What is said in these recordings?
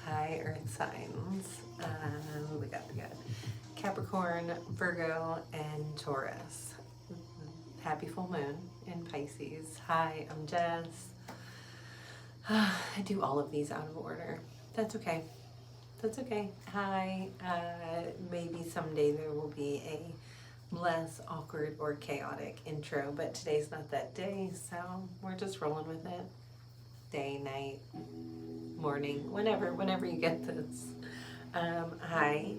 Hi, Earth signs. We got Capricorn, Virgo, and Taurus. Happy full moon in Pisces. Hi, I'm Jess. I do all of these out of order. That's okay. That's okay. Hi. Maybe someday there will be a less awkward or chaotic intro, but today's not that day, so we're just rolling with it. Day, night, morning, whenever you get this. Hi.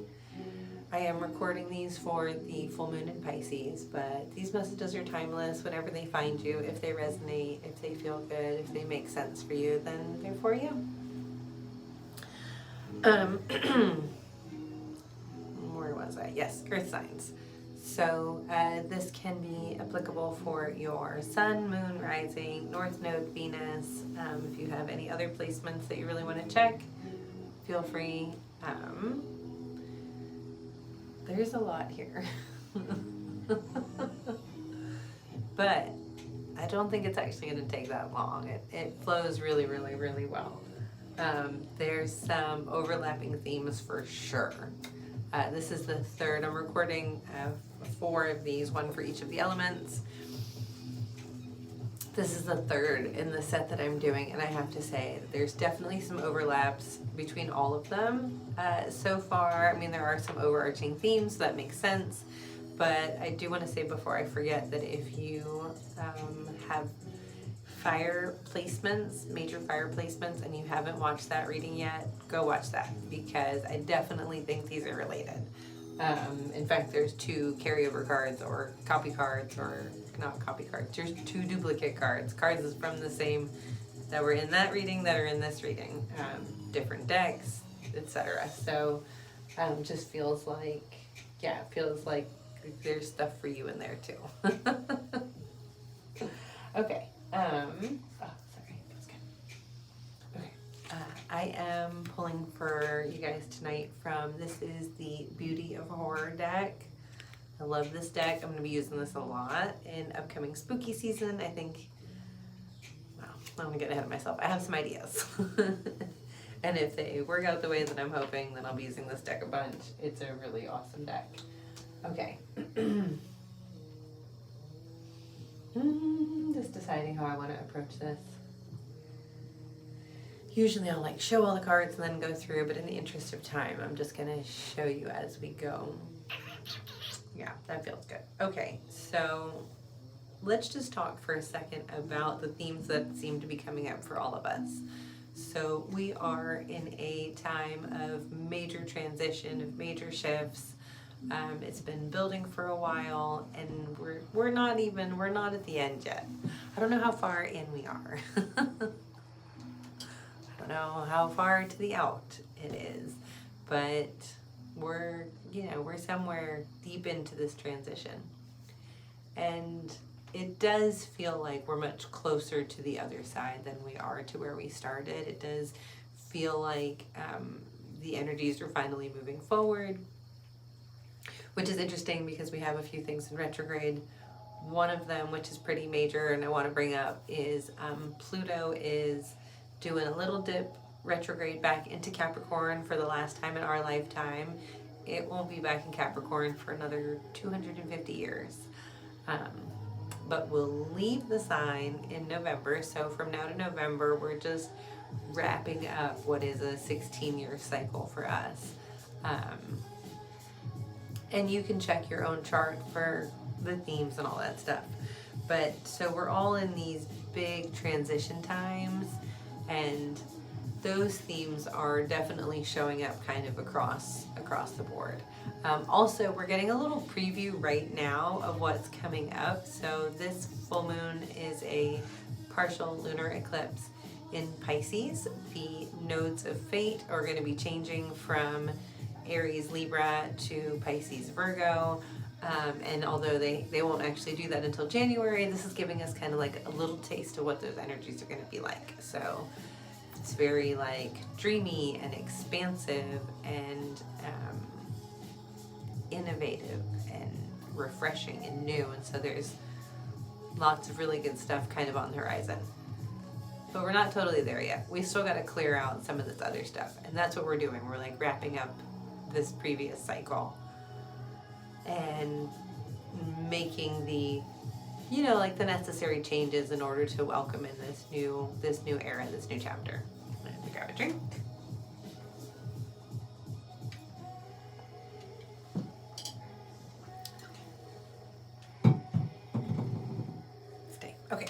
I am recording these for the full moon in Pisces, but these messages are timeless whenever they find you. If they resonate, if they feel good, if they make sense for you, then they're for you. Where was I? Yes, earth signs. So this can be applicable for your sun, moon, rising, north node, Venus. If you have any other placements that you really want to check, feel free. There's a lot here. But I don't think it's actually going to take that long. It flows really, really, really well. There's some overlapping themes for sure. This is the third. I'm recording 4 of these, one for each of the elements. This is the third in the set that I'm doing, and I have to say there's definitely some overlaps between all of them so far. I mean, there are some overarching themes, so that makes sense, but I do want to say before I forget that if you have fire placements, major fire placements, and you haven't watched that reading yet, go watch that, because I definitely think these are related. In fact, there's 2 carryover cards or copy cards, or not copy cards, there's 2 duplicate cards. Cards is from the same that were in that reading that are in this reading. Different decks, etc. So just feels like, yeah, it feels like there's stuff for you in there too. Okay. Sorry, that's good. Okay. I am pulling for you guys tonight from, this is the Beauty of Horror deck. I love this deck. I'm going to be using this a lot in upcoming spooky season. I think, well, I'm going to get ahead of myself. I have some ideas. And if they work out the way that I'm hoping, then I'll be using this deck a bunch. It's a really awesome deck. Okay. Just deciding how I want to approach this. Usually I'll like show all the cards and then go through, but in the interest of time, I'm just going to show you as we go. Yeah, that feels good. Okay, so let's just talk for a second about the themes that seem to be coming up for all of us. So we are in a time of major transition, of major shifts. It's been building for a while, and we're not at the end yet. I don't know how far in we are. I don't know how far to the out it is, but we're somewhere deep into this transition, and it does feel like we're much closer to the other side than we are to where we started. It does feel like the energies are finally moving forward, which is interesting because we have a few things in retrograde. One of them, which is pretty major and I want to bring up, is Pluto is doing a little dip retrograde back into Capricorn for the last time in our lifetime. It won't be back in Capricorn for another 250 years. But we'll leave the sign in November. So from now to November, we're just wrapping up what is a 16-year cycle for us. And you can check your own chart for the themes and all that stuff. But so we're all in these big transition times, and those themes are definitely showing up kind of across the board. Also, we're getting a little preview right now of what's coming up. So this full moon is a partial lunar eclipse in Pisces. The nodes of fate are going to be changing from Aries Libra to Pisces Virgo, and although they won't actually do that until January, this is giving us kind of like a little taste of what those energies are going to be like. So it's very like dreamy and expansive and innovative and refreshing and new, and so there's lots of really good stuff kind of on the horizon. but we're not totally there yet. We still got to clear out some of this other stuff, and that's what we're doing. We're like wrapping up this previous cycle and making the, you know, like the necessary changes in order to welcome in this new era, this new chapter. I'm going to grab a drink. Stay. Okay.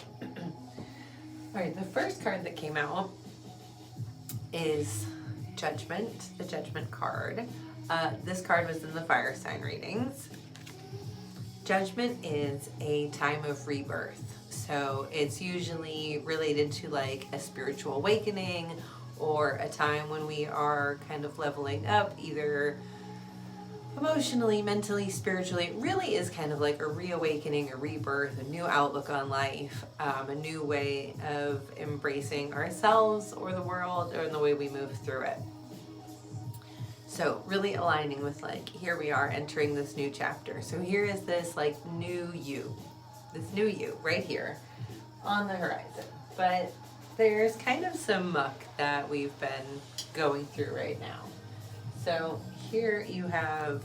All right, the first card that came out is Judgment, the Judgment card. This card was in the fire sign readings. Judgment is a time of rebirth. So it's usually related to like a spiritual awakening or a time when we are kind of leveling up, either emotionally, mentally, spiritually. It really is kind of like a reawakening, a rebirth, a new outlook on life, a new way of embracing ourselves or the world or in the way we move through it. So really aligning with like, here we are entering this new chapter. So here is this like new you right here on the horizon. But there's kind of some muck that we've been going through right now. So here you have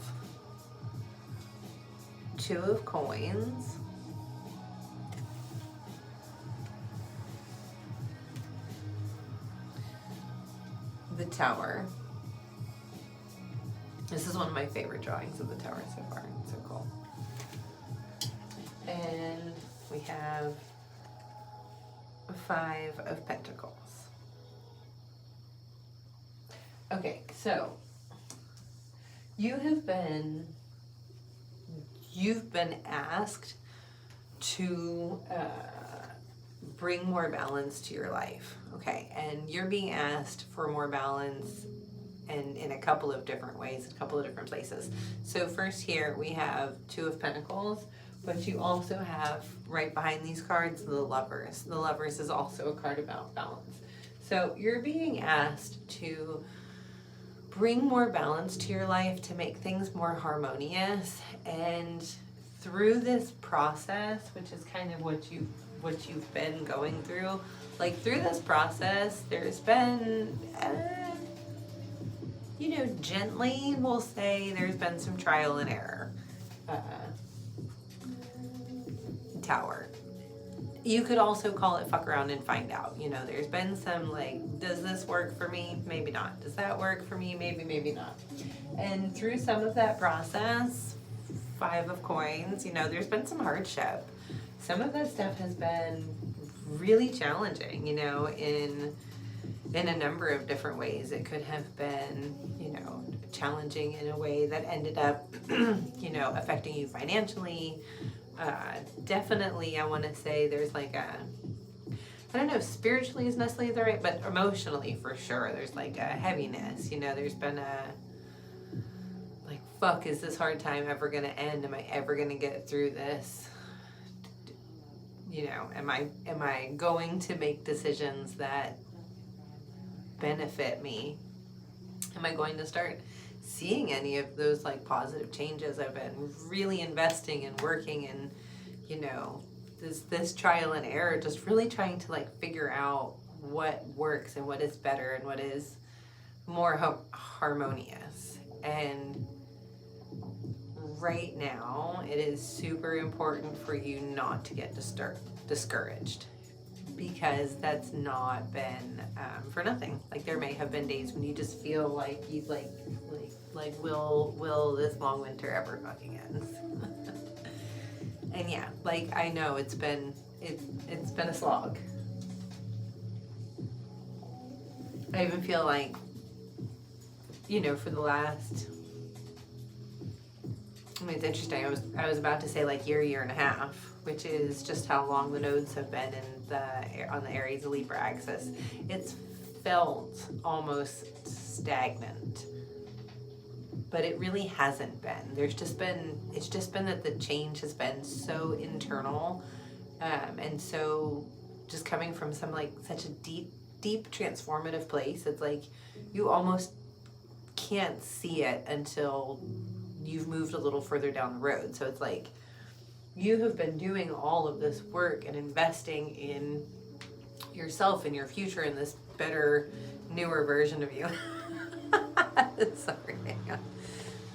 2 of coins. The Tower. This is one of my favorite drawings of the Tower so far. It's so cool. And we have 5 of Pentacles. Okay, so you've been asked to bring more balance to your life, okay? And you're being asked for more balance and in a couple of different ways, a couple of different places. So first here we have 2 of Pentacles, but you also have right behind these cards the Lovers. The Lovers is also a card about balance. So you're being asked to bring more balance to your life, to make things more harmonious, and through this process, which is kind of what you've been going through, like through this process, there's been gently we'll say there's been some trial and error. Tower. You could also call it fuck around and find out. You know, there's been some like, does this work for me? Maybe not. Does that work for me? Maybe not. And through some of that process, 5 of coins, you know, there's been some hardship. Some of that stuff has been really challenging, you know, in a number of different ways. It could have been, you know, challenging in a way that ended up, you know, affecting you financially. Definitely, I want to say there's like a, I don't know if spiritually is necessarily the right, but emotionally for sure, there's like a heaviness, you know, there's been a, like, fuck, is this hard time ever going to end? Am I ever going to get through this? You know, am I going to make decisions that benefit me? Am I going to start seeing any of those like positive changes? I've been really investing and working and, you know, this trial and error, just really trying to like figure out what works and what is better and what is more harmonious. And right now it is super important for you not to get discouraged, because that's not been for nothing. Like there may have been days when you just feel like you like will this long winter ever fucking end? And yeah, like I know it's been a slog. I even feel like, you know, for the last, I mean, it's interesting. I was about to say like year and a half, which is just how long the nodes have been on the Aries to Libra axis. It's felt almost stagnant, but it really hasn't been. It's just been that the change has been so internal, and so just coming from some like such a deep transformative place. It's like you almost can't see it until you've moved a little further down the road. So it's like you have been doing all of this work and investing in yourself and your future in this better, newer version of you. Sorry, hang on.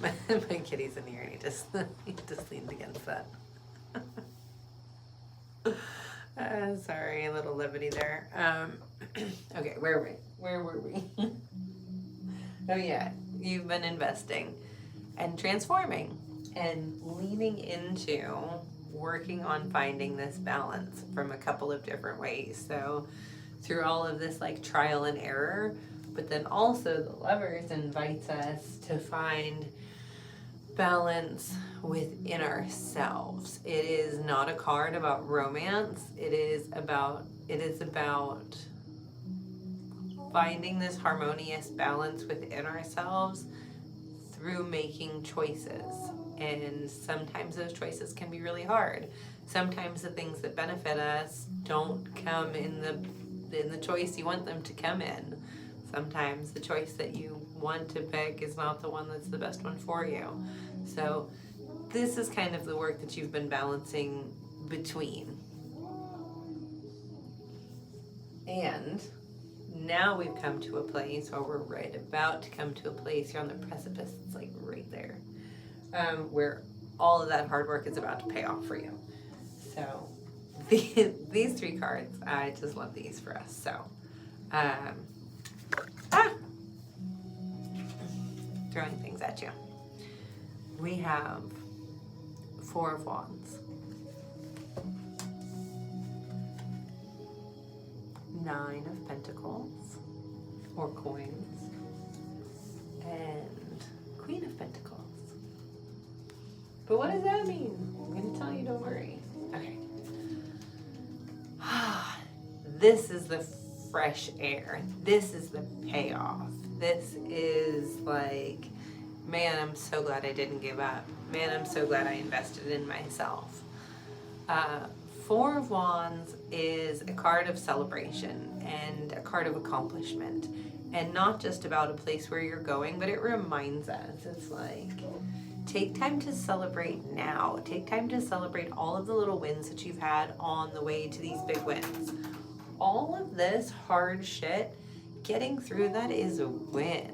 My kitty's in here and he just leaned against that. Sorry, a little levity there. Okay, where were we? Oh yeah, you've been investing and transforming and leaning into working on finding this balance from a couple of different ways. So through all of this like trial and error, but then also the Lovers invites us to find balance within ourselves. It is not a card about romance. It is about finding this harmonious balance within ourselves through making choices. And sometimes those choices can be really hard. Sometimes the things that benefit us don't come in the choice you want them to come in. Sometimes the choice that you want to pick is not the one that's the best one for you. So this is kind of the work that you've been balancing between. And now we've come to a place, or we're right about to come to a place, you're on the precipice, it's like right there, where all of that hard work is about to pay off for you. So these three cards, I just love these for us. So, throwing things at you. We have Four of Wands, Nine of Pentacles, or coins, and Queen of Pentacles. But what does that mean? I'm going to tell you, don't worry. Okay. This is the fresh air. This is the payoff. This is like, man, I'm so glad I didn't give up. Man, I'm so glad I invested in myself. Four of Wands is a card of celebration and a card of accomplishment, and not just about a place where you're going, but it reminds us, it's like, take time to celebrate now. Take time to celebrate all of the little wins that you've had on the way to these big wins. All of this hard shit, getting through that is a win.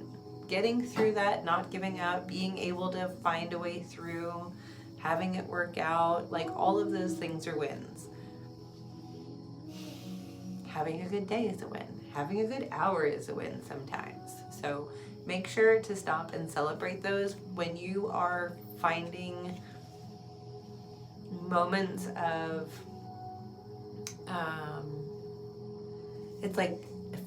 Getting through that, not giving up, being able to find a way through, having it work out, like all of those things are wins. Having a good day is a win. Having a good hour is a win sometimes. So make sure to stop and celebrate those when you are finding moments of, it's like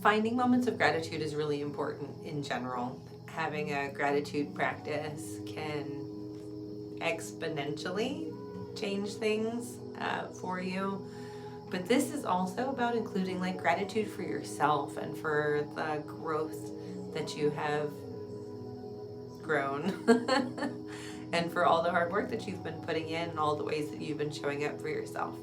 finding moments of gratitude is really important in general. Having a gratitude practice can exponentially change things for you. But this is also about including like gratitude for yourself and for the growth that you have grown and for all the hard work that you've been putting in and all the ways that you've been showing up for yourself.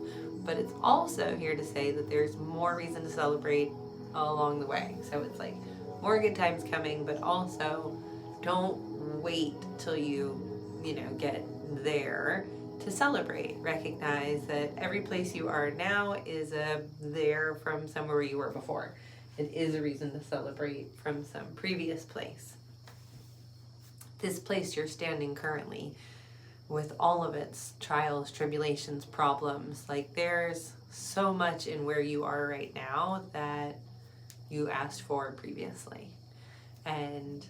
But it's also here to say that there's more reason to celebrate along the way. So it's like more good times coming, but also don't wait till you get there to celebrate. Recognize that every place you are now is there from somewhere you were before. It is a reason to celebrate from some previous place. This place you're standing currently, with all of its trials, tribulations, problems, like there's so much in where you are right now that you asked for previously. And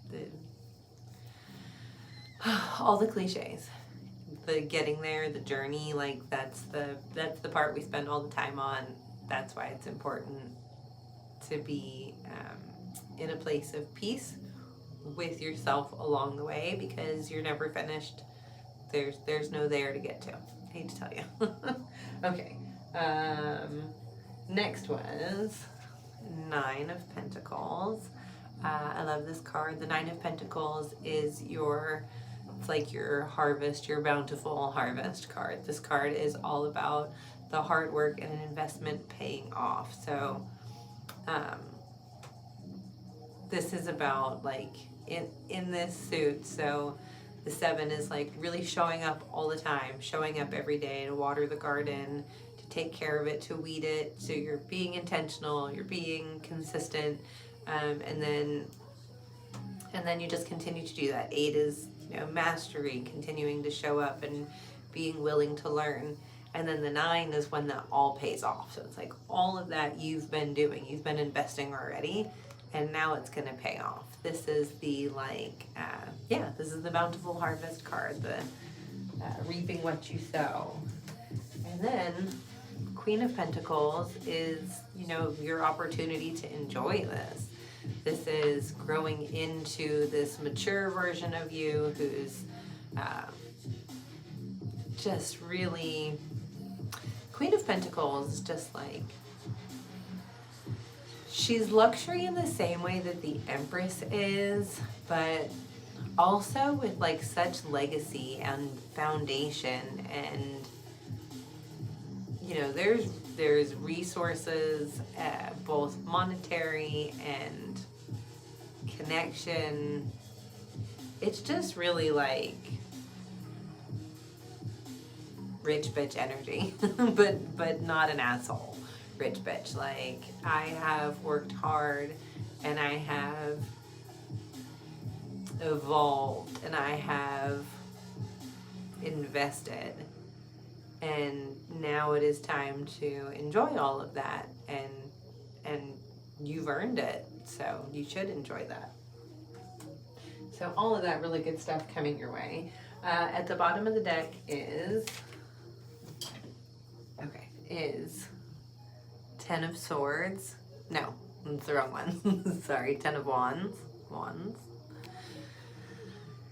the all the cliches, the getting there, the journey, like that's the part we spend all the time on. That's why it's important to be in a place of peace with yourself along the way, because you're never finished. There's no there to get to. I hate to tell you. Okay. Next was Nine of Pentacles. I love this card. The Nine of Pentacles is it's like your harvest, your bountiful harvest card. This card is all about the hard work and an investment paying off. So this is about like in this suit. So The 7 is like really showing up all the time, showing up every day to water the garden, to take care of it, to weed it. So you're being intentional, you're being consistent, and then you just continue to do that. 8 is, mastery, continuing to show up and being willing to learn. And then the 9 is when that all pays off. So it's like all of that you've been doing, you've been investing already, and now it's going to pay off. This is the this is the bountiful harvest card, the reaping what you sow. And then Queen of Pentacles is, your opportunity to enjoy this. This is growing into this mature version of you who's just really... Queen of Pentacles is just like... She's luxury in the same way that the Empress is, but also with like such legacy and foundation, and there's resources, both monetary and connection. It's just really like rich bitch energy, but not an asshole rich bitch. Like, I have worked hard and I have evolved and I have invested, and now it is time to enjoy all of that, and you've earned it, so you should enjoy that. So all of that really good stuff coming your way. At the bottom of the deck is 10 of Swords. No, that's the wrong one. Sorry, 10 of Wands.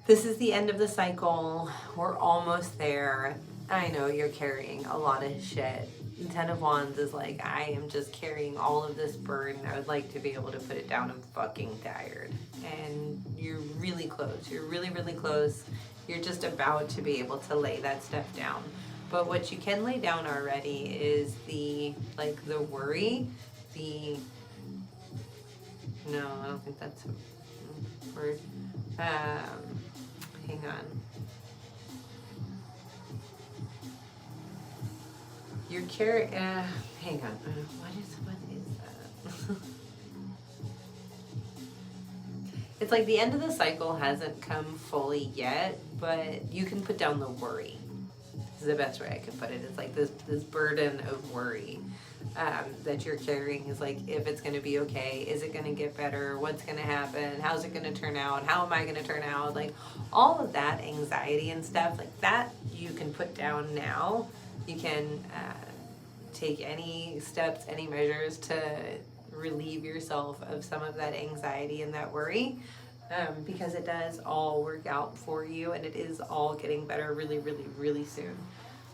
This is the end of the cycle. We're almost there. I know you're carrying a lot of shit. 10 of Wands is like, I am just carrying all of this burden. I would like to be able to put it down. I'm fucking tired. And you're really close. You're really, really close. You're just about to be able to lay that stuff down. But what you can lay down already is the worry, no, I don't think that's a word. Hang on. You're carrying, hang on. What is that? It's like the end of the cycle hasn't come fully yet, but you can put down the worry. This is the best way I can put it. It's like this burden of worry that you're carrying is like, if it's going to be okay, is it going to get better, what's going to happen, how's it going to turn out, how am I going to turn out, like all of that anxiety and stuff like that you can put down now. You can take any steps, any measures to relieve yourself of some of that anxiety and that worry. Because it does all work out for you, and it is all getting better really, really, really soon.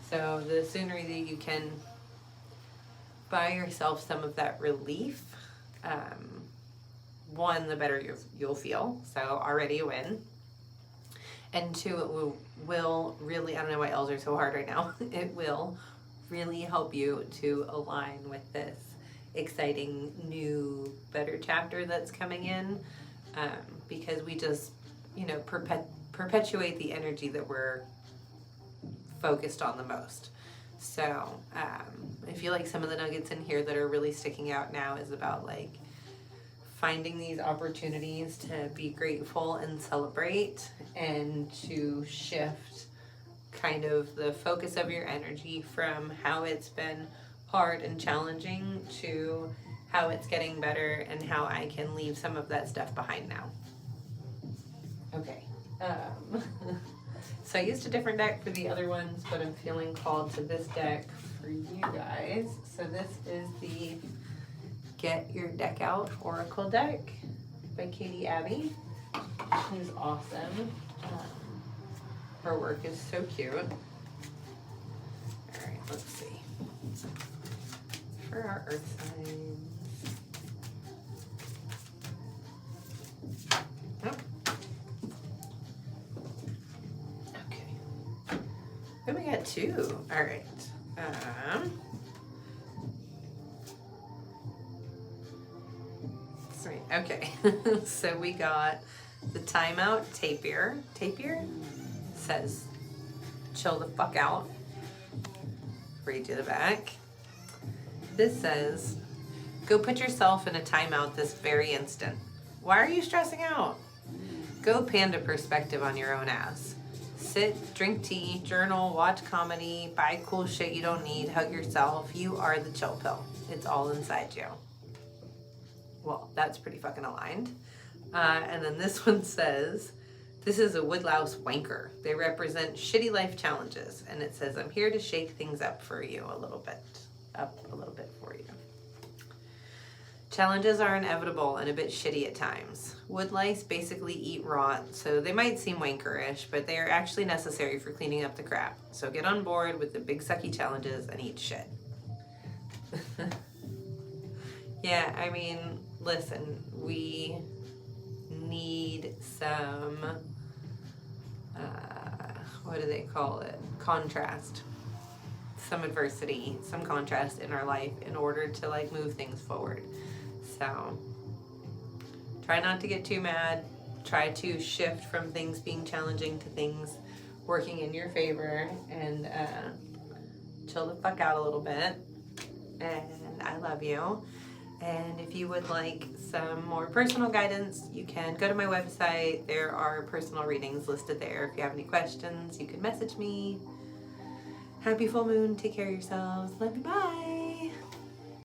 So the sooner that you can buy yourself some of that relief, one, the better you'll feel. So already a win. And two, it will really, I don't know why L's are so hard right now. It will really help you to align with this exciting new, better chapter that's coming in. Because we just, perpetuate the energy that we're focused on the most. So I feel like some of the nuggets in here that are really sticking out now is about like finding these opportunities to be grateful and celebrate, and to shift kind of the focus of your energy from how it's been hard and challenging to how it's getting better and how I can leave some of that stuff behind now. Okay. So I used a different deck for the other ones, but I'm feeling called to this deck for you guys. So this is the Get Your Deck Out Oracle deck by Katie Abbey, who's awesome. Her work is so cute. All right, let's see. For our earth signs. Then we got 2. All right. Sweet. Okay. So we got the timeout tapir. Tapir? says, chill the fuck out. Read to the back. This says, go put yourself in a timeout this very instant. Why are you stressing out? Go panda perspective on your own ass. Sit, drink tea, journal, watch comedy, buy cool shit you don't need, hug yourself. You are the chill pill. It's all inside you. Well, that's pretty fucking aligned. And then this one says, this is a woodlouse wanker. They represent shitty life challenges. And it says, I'm here to shake things up for you a little bit. Up a little bit for you. Challenges are inevitable and a bit shitty at times. Wood lice basically eat rot, so they might seem wankerish, but they are actually necessary for cleaning up the crap. So get on board with the big sucky challenges and eat shit. Yeah, I mean, listen, we need some, what do they call it? Contrast. Some adversity, some contrast in our life in order to like move things forward. So try not to get too mad. Try to shift from things being challenging to things working in your favor, and chill the fuck out a little bit. And I love you. And if you would like some more personal guidance, you can go to my website. There are personal readings listed there. If you have any questions, you can message me. Happy full moon. Take care of yourselves. Love you. Bye.